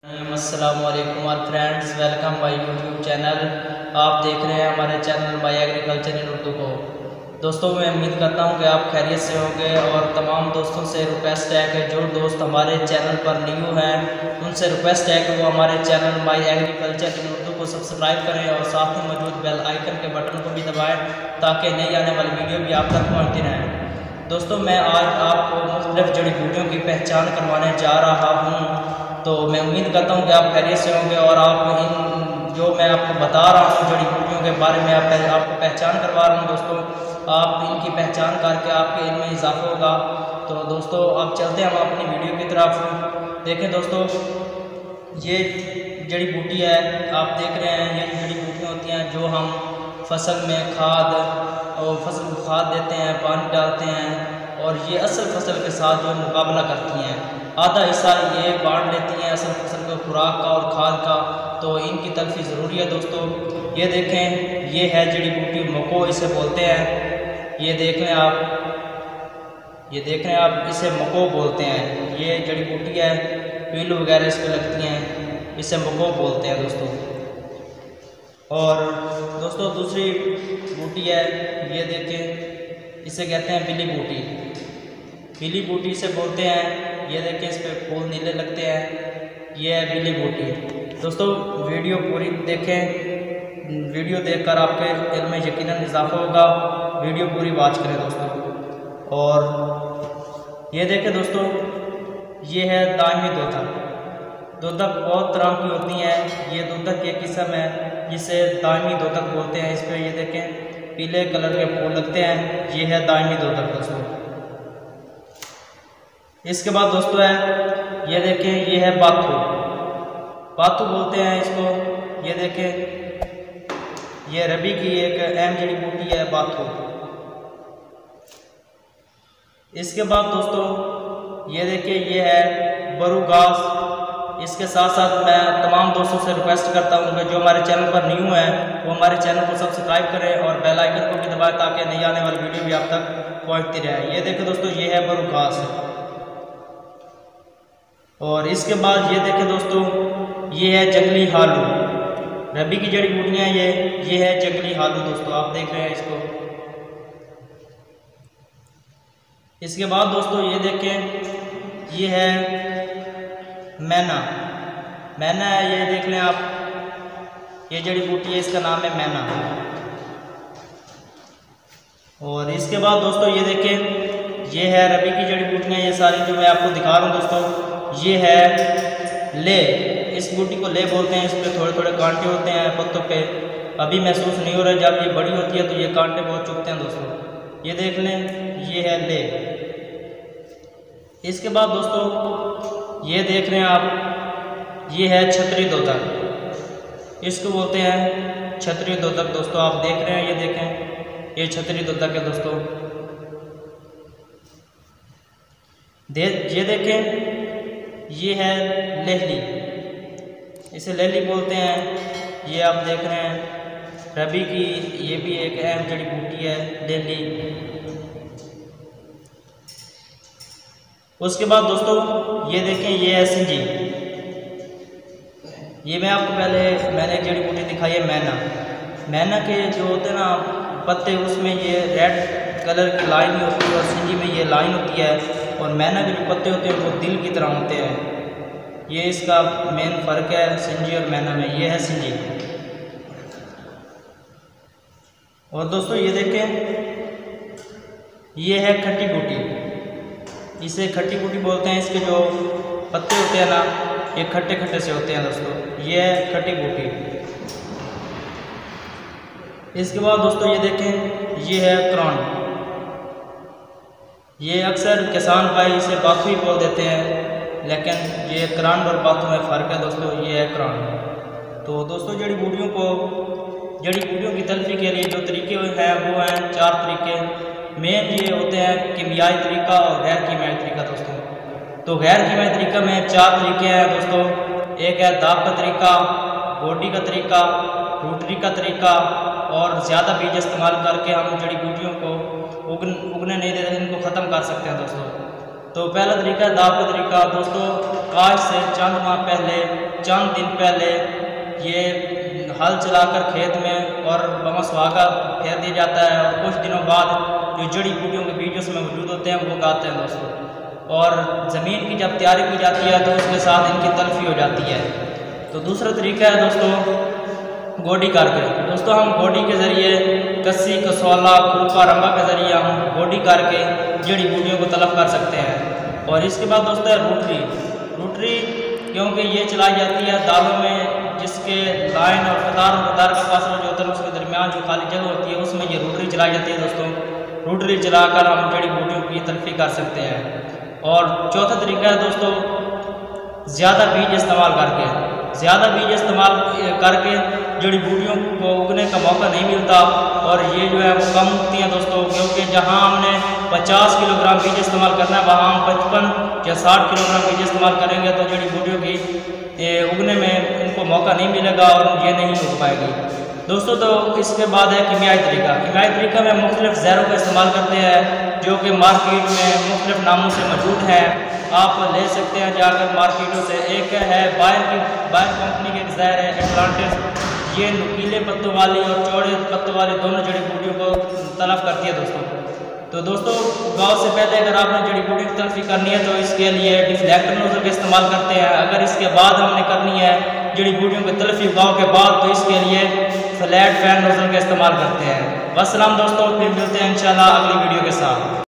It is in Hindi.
अस्सलाम वालेकुम और friends, welcome my YouTube channel. आप देख रहे हैं हमारे channel my agriculture in Urdu को। दोस्तों, मैं उम्मीद करता हूं कि आप खैरियत से होंगे और तमाम दोस्तों से रिक्वेस्ट है कि जो दोस्त हमारे चैनल पर न्यू हैं उनसे रिक्वेस्ट है कि वो हमारे channel my agriculture in Urdu को सब्सक्राइब करें और साथ ही मौजूद बेल आइकन के बटन को भी दबाएँ ताकि नई आने वाली वीडियो भी आप तक पहुँचती रहें। दोस्तों, मैं आज आपको मुख्तलिफ जड़ी बूटियों की पहचान करवाने जा रहा हूँ। तो मैं उम्मीद करता हूँ कि आप खैरियत से होंगे और आप इन जो मैं आपको बता रहा हूँ जड़ी बूटियों के बारे में आपको पहचान करवा रहा हूँ। दोस्तों, आप इनकी पहचान करके आपके इल्म में इजाफा होगा। तो दोस्तों, अब चलते हैं हम अपनी वीडियो की तरफ। देखें दोस्तों, ये जड़ी बूटी है, आप देख रहे हैं ये जड़ी बूटियाँ होती हैं जो हम फसल में खाद और फसल को खाद देते हैं, पानी डालते हैं और ये असल फसल के साथ जो मुकाबला करती हैं। आधा हिस्सा ये बांट लेती हैं असल फसल को खुराक का और खाद का, तो इनकी तलफी ज़रूरी है। दोस्तों, ये देखें, ये है जड़ी बूटी मको इसे बोलते हैं। ये देख लें आप, ये देख रहे हैं आप, इसे मको बोलते हैं। ये जड़ी बूटी है, पीलू वगैरह इस पर लगती हैं, इसे मको बोलते हैं दोस्तों। और दोस्तों, दूसरी बूटी है, ये देखें, इसे कहते हैं बिली बूटी। बिली बूटी इसे बोलते हैं। ये देखें, इस पर फूल नीले लगते हैं। ये है बिली बूटी। दोस्तों, वीडियो पूरी देखें, वीडियो देखकर आपके इल्म में यकीनन इजाफा होगा। वीडियो पूरी वॉच करें दोस्तों। और ये देखें दोस्तों, ये है दायमी दोतक। दोतक बहुत तरह की होती हैं। ये दोतक की एक किस्म है जिसे दायमी दोतक बोलते हैं। इस पर ये देखें, पीले कलर के फूल लगते हैं। ये है दायमी दोतक दोस्तों। इसके बाद दोस्तों है, ये देखें, ये है बाथू। बाथू बोलते हैं इसको। ये देखें, ये रबी की एक अहम जड़ी बूटी है बाथू। इसके बाद दोस्तों, ये देखिए, ये है बरू घास। इसके साथ साथ मैं तमाम दोस्तों से रिक्वेस्ट करता हूँ कि जो हमारे चैनल पर न्यू हैं वो हमारे चैनल को सब्सक्राइब करें और बेल आइकन को भी दबाएं ताकि नई आने वाली वीडियो भी आप तक पहुँचती रहे। ये देखें दोस्तों, ये है बरू घास। और इसके बाद ये देखें दोस्तों, ये है जंगली हालू। रबी की जड़ी बूटियाँ ये है जंगली हालू दोस्तों, आप देख रहे हैं इसको। इसके बाद दोस्तों, ये देखें, ये है मैना। मैना है, ये देख लें आप, ये जड़ी बूटी है, इसका नाम है मैना। और इसके बाद दोस्तों, ये देखें, ये है रबी की जड़ी बूटियाँ। ये सारी जो मैं आपको दिखा रहा हूँ दोस्तों, ये है ले। इस बूटी को ले बोलते हैं। इस पर थोड़े थोड़े कांटे होते हैं पत्तों पे, अभी महसूस नहीं हो रहा। जब ये बड़ी होती है तो ये कांटे बहुत चुभते हैं दोस्तों। ये देख लें, ये है ले। इसके बाद दोस्तों, ये देख रहे हैं आप, ये है छतरी दोतक। इसको बोलते हैं छतरी दोतक दोस्तों, आप देख रहे हैं। ये देखें, ये छतरी दोतक है दोस्तों। ये देखें, ये है लहली। इसे लहली बोलते हैं। ये आप देख रहे हैं, रबी की ये भी एक अहम जड़ी बूटी है लहली। उसके बाद दोस्तों, ये देखें, ये है सिंजी। ये मैं आपको मैंने एक जड़ी बूटी दिखाई है मैना। मैना के जो होते हैं ना पत्ते, उसमें ये रेड कलर की लाइन होती है और सिंजी में ये लाइन होती है। और मैना के जो पत्ते होते हैं वो दिल की तरह होते हैं। ये इसका मेन फ़र्क है सिंजी और मैना में। ये है सिंजी। और दोस्तों, ये देखें, ये है खट्टी बूटी। इसे खट्टी बूटी बोलते हैं। इसके जो पत्ते होते हैं ना, ये खट्टे खट्टे से होते हैं दोस्तों। ये है खट्टी बूटी। इसके बाद दोस्तों, ये देखें, ये है क्राउन। ये अक्सर किसान भाई इसे बाथू ही बोल देते हैं, लेकिन ये क्राउन और बाथू में फ़र्क है दोस्तों। ये है क्राउन। तो दोस्तों, जड़ी बूटियों की तलफी के लिए जो तरीके हैं वो हैं 4 तरीके। मेन ये होते हैं कीमियाई तरीका और गैर कीमियाई तरीका दोस्तों। तो गैर कीमियाई तरीका में 4 तरीके हैं दोस्तों। एक है दाब का तरीका, गोडी का तरीका, रूटरी का तरीका और ज़्यादा बीज इस्तेमाल करके हम जड़ी बूटियों को उगने नहीं देते, इनको ख़त्म कर सकते हैं दोस्तों। तो पहला तरीका दाब का तरीका दोस्तों, काश से चंद माह पहले चंद दिन पहले ये हल चलाकर खेत में और बमा सुहागा फेर दिया जाता है और कुछ दिनों बाद जो जड़ी बूटियों के बीज उसमें मौजूद होते हैं वो उगाते हैं दोस्तों। और ज़मीन की जब तैयारी की जाती है तो उसके साथ इनकी तलफी हो जाती है। तो दूसरा तरीका है दोस्तों गोडी करके। दोस्तों हम गोडी के ज़रिए कस्सी, कसौला, खुरपा, रंबा के ज़रिए हम गोडी करके जड़ी बूटियों को तलब कर सकते हैं। और इसके बाद दोस्तों है रूटरी। रूटरी क्योंकि ये चलाई जाती है दालों में जिसके लाइन और कतार का फासला जो होता है उसके दरमियान जो खाली जगह होती है उसमें ये रूटरी चलाई जाती है दोस्तों। रूटरी चलाकर हम जड़ी बूटियों की तलफी कर सकते हैं। और चौथा तरीका है दोस्तों ज़्यादा बीज इस्तेमाल करके। ज़्यादा बीज इस्तेमाल करके जड़ी बूटियों को उगने का मौका नहीं मिलता और ये जो है वो कम उगती हैं दोस्तों, क्योंकि जहां हमने 50 किलोग्राम बीज इस्तेमाल करना है वहाँ हम 55 या 60 किलोग्राम बीज इस्तेमाल करेंगे तो जड़ी बूटियों की उगने में उनको मौका नहीं मिलेगा और ये नहीं उग पाएगी दोस्तों। तो इसके बाद है कीमियाई तरीका। कीमियाई तरीका में मुख्तलिफ ज़हरों का इस्तेमाल करते हैं जो कि मार्केट में मुख्तलिफ नामों से मौजूद हैं। आप ले सकते हैं जाकर मार्केटों से। एक है बायर कंपनी की एक ज़हर है एटलांटिस। ये नुकीले पत्तों वाली और चौड़े पत्तों वाली दोनों जड़ी बूटियों को तलब करती है दोस्तों। तो दोस्तों गाँव से पहले अगर आपने जड़ी बूटी की तलफी करनी है तो इसके लिए डिफ्लेक्टर नोजल का इस्तेमाल करते हैं। अगर इसके बाद हमने करनी है जड़ी बूटियों की तलफी गाँव के बाद तो इसके लिए फ्लैट फैन नोजल का इस्तेमाल करते हैं। वस्सलाम दोस्तों, फिर मिलते हैं इंशाल्लाह अगली वीडियो के साथ।